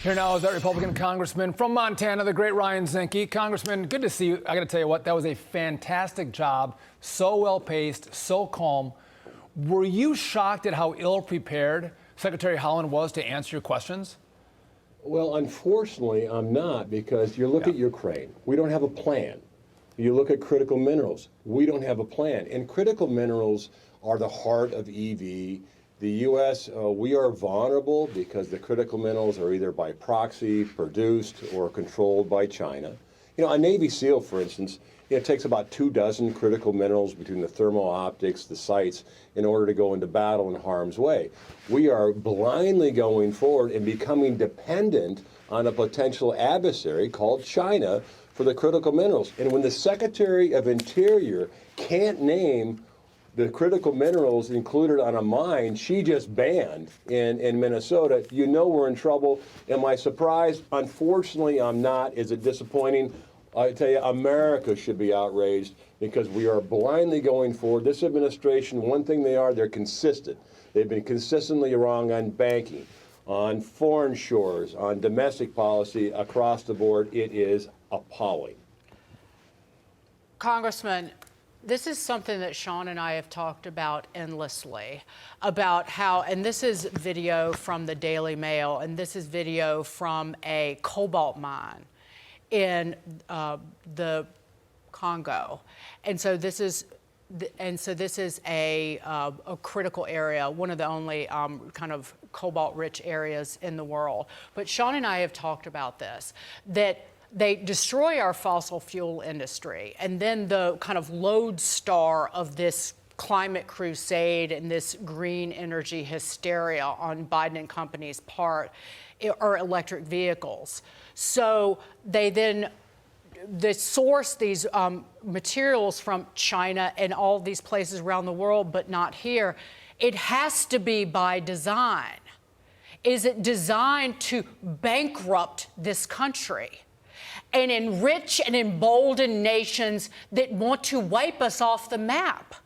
Here now is that Republican congressman from Montana, the great Ryan Zinke. Congressman, good to see you. I got to tell you what, that was a fantastic job. So well-paced, so calm. Were you shocked at how ill-prepared Secretary Haaland was to answer your questions? Well, unfortunately, I'm not, because you look at Ukraine. We don't have a plan. You look at critical minerals. We don't have a plan. And critical minerals are the heart of EV. The U.S., we are vulnerable because the critical minerals are either by proxy, produced, or controlled by China. You know, a Navy SEAL, for instance, it takes about 24 critical minerals between the thermal optics, the sights, in order to go into battle in harm's way. We are blindly going forward and becoming dependent on a potential adversary called China for the critical minerals. And when the Secretary of Interior can't name the critical minerals included on a mine she just banned in Minnesota, you know we're in trouble. Am I surprised? Unfortunately, I'm not. Is it disappointing? I tell you, America should be outraged because we are blindly going forward. This administration, one thing they're consistent. They've been consistently wrong on banking, on foreign shores, on domestic policy across the board. It is appalling. Congressman, this is something that Sean and I have talked about endlessly, about how, and this is video from the Daily Mail, and this is video from a cobalt mine in the Congo. And so this is a critical area, one of the only kind of cobalt-rich areas in the world. But Sean and I have talked about this, that they destroy our fossil fuel industry, and then the kind of lodestar of this climate crusade and this green energy hysteria on Biden and company's part are electric vehicles. So they source these materials from China and all these places around the world, but not here. It has to be by design. Is it designed to bankrupt this country and enrich and embolden nations that want to wipe us off the map?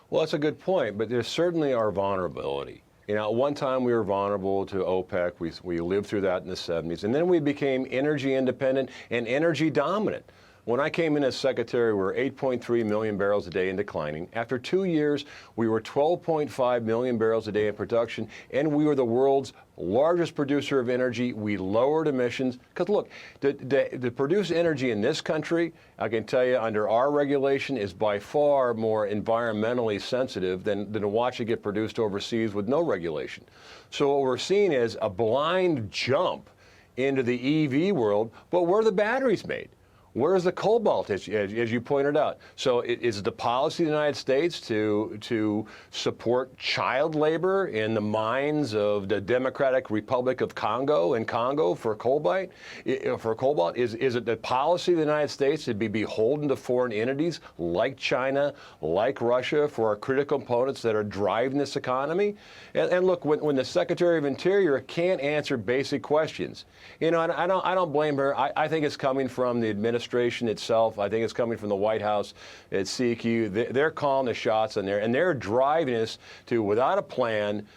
Well, that's a good point, but there's certainly our vulnerability. You know, at one time we were vulnerable to OPEC. We lived through that in the 70s. And then we became energy independent and energy dominant. When I came in as secretary, we were 8.3 million barrels a day and declining. After 2 years, we were 12.5 million barrels a day in production, and we were the world's largest producer of energy. We lowered emissions. Because look, to produce energy in this country, I can tell you under our regulation, is by far more environmentally sensitive than to watch it get produced overseas with no regulation. So what we're seeing is a blind jump into the EV world, but where are the batteries made? Where's the cobalt, as you pointed out? So is it the policy of the United States to support child labor in the mines of the Democratic Republic of Congo for cobalt? Is it the policy of the United States to be beholden to foreign entities like China, like Russia, for our critical components that are driving this economy? And look, when the Secretary of Interior can't answer basic questions, you know, I don't blame her. I think it's coming from the administration itself. I think it's coming from the White House at CQ. They're calling the shots on there, and they're driving us to, without a plan,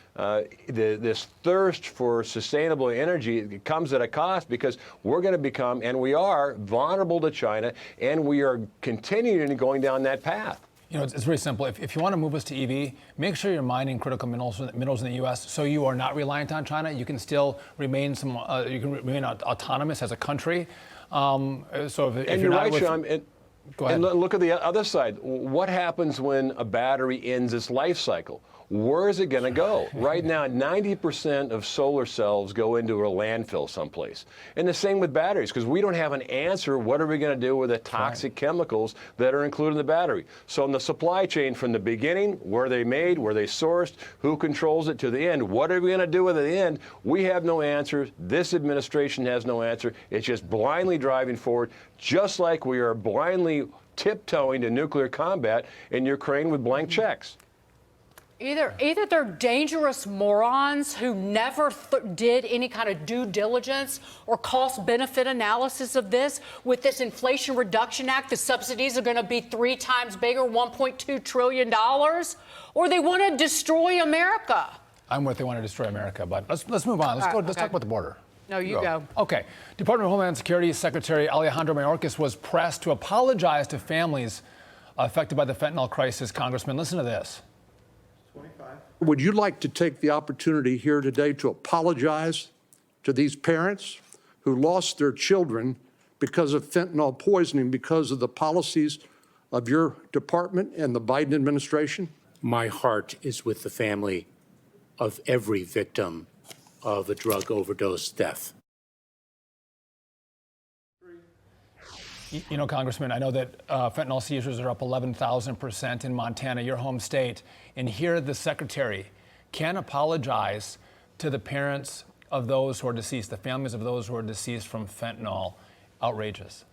this thirst for sustainable energy comes at a cost, because we're going to become, and we are, vulnerable to China, and we are continuing going down that path. You know, it's very simple. If you want to move us to EV, make sure you're mining critical minerals in the U.S. so you are not reliant on China. You can still remain autonomous as a country. So if you're right, Sean. Go ahead. And look at the other side. What happens when a battery ends its life cycle? Where is it going to go? Right now, 90% of solar cells go into a landfill someplace. And the same with batteries, because we don't have an answer. What are we going to do with the toxic chemicals that are included in the battery? So in the supply chain, from the beginning, where they made, where they sourced, who controls it, to the end, what are we going to do with it at the end? We have no answers. This administration has no answer. It's just blindly driving forward, just like we are blindly tiptoeing to nuclear combat in Ukraine with blank checks. Either they're dangerous morons who never did any kind of due diligence or cost-benefit analysis of this. With this Inflation Reduction Act, the subsidies are going to be 3 times bigger, $1.2 trillion, or they want to destroy America. I'm with they want to destroy America, but let's move on. Let's talk about the border. No, you go. Okay. Department of Homeland Security Secretary Alejandro Mayorkas was pressed to apologize to families affected by the fentanyl crisis. Congressman, listen to this. Would you like to take the opportunity here today to apologize to these parents who lost their children because of fentanyl poisoning because of the policies of your department and the Biden administration? My heart is with the family of every victim of a drug overdose death. You know, Congressman, I know that fentanyl seizures are up 11,000% in Montana, your home state. And here the secretary can apologize to the parents of those who are deceased, the families of those who are deceased from fentanyl. Outrageous.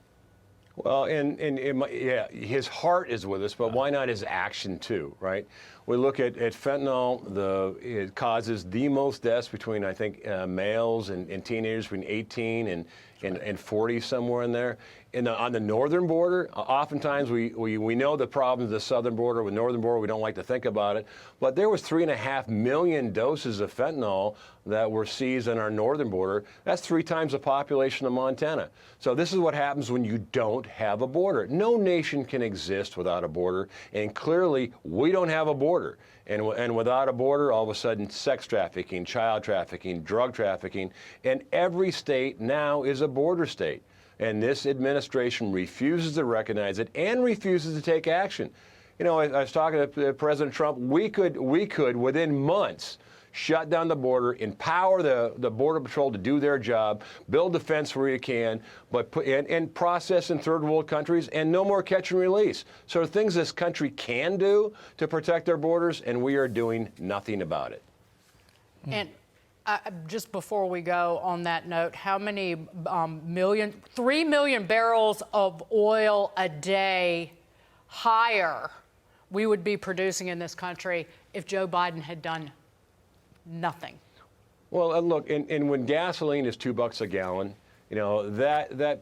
Well, yeah, his heart is with us, but why not his action too, right? We look at fentanyl, it causes the most deaths between, I think, males and teenagers between 18 and 40, somewhere in there. On the northern border, oftentimes we know the problems of the southern border. With northern border, we don't like to think about it. But there was 3.5 million doses of fentanyl that were seized on our northern border. That's 3 times the population of Montana. So this is what happens when you don't have a border. No nation can exist without a border, and clearly we don't have a border. And without a border, all of a sudden, sex trafficking, child trafficking, drug trafficking, and every state now is a border state. And this administration refuses to recognize it and refuses to take action. You know, I was talking to President Trump. We could within months shut down the border, empower the Border Patrol to do their job, build the fence where you can, but and process in third world countries, and no more catch and release. So things this country can do to protect their borders, and we are doing nothing about it. And just before we go on that note, how many 3 million barrels of oil a day higher we would be producing in this country if Joe Biden had done nothing? Well, look, and when gasoline is $2 a gallon, you know, that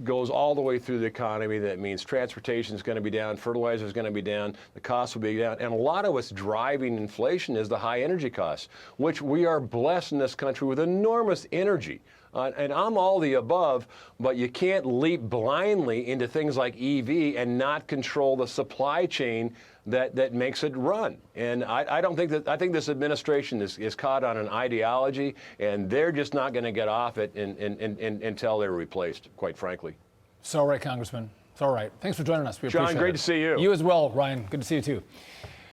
goes all the way through the economy. That means transportation is going to be down, fertilizer is going to be down, the cost will be down. And a lot of what's driving inflation is the high energy costs, which we are blessed in this country with enormous energy. And I'm all the above, but you can't leap blindly into things like EV and not control the supply chain that makes it run. And I think this administration is caught on an ideology, and they're just not going to get off it until they're replaced, quite frankly. So right, Congressman. So right. Thanks for joining us. We appreciate it. John, great to see you. You as well, Ryan. Good to see you too.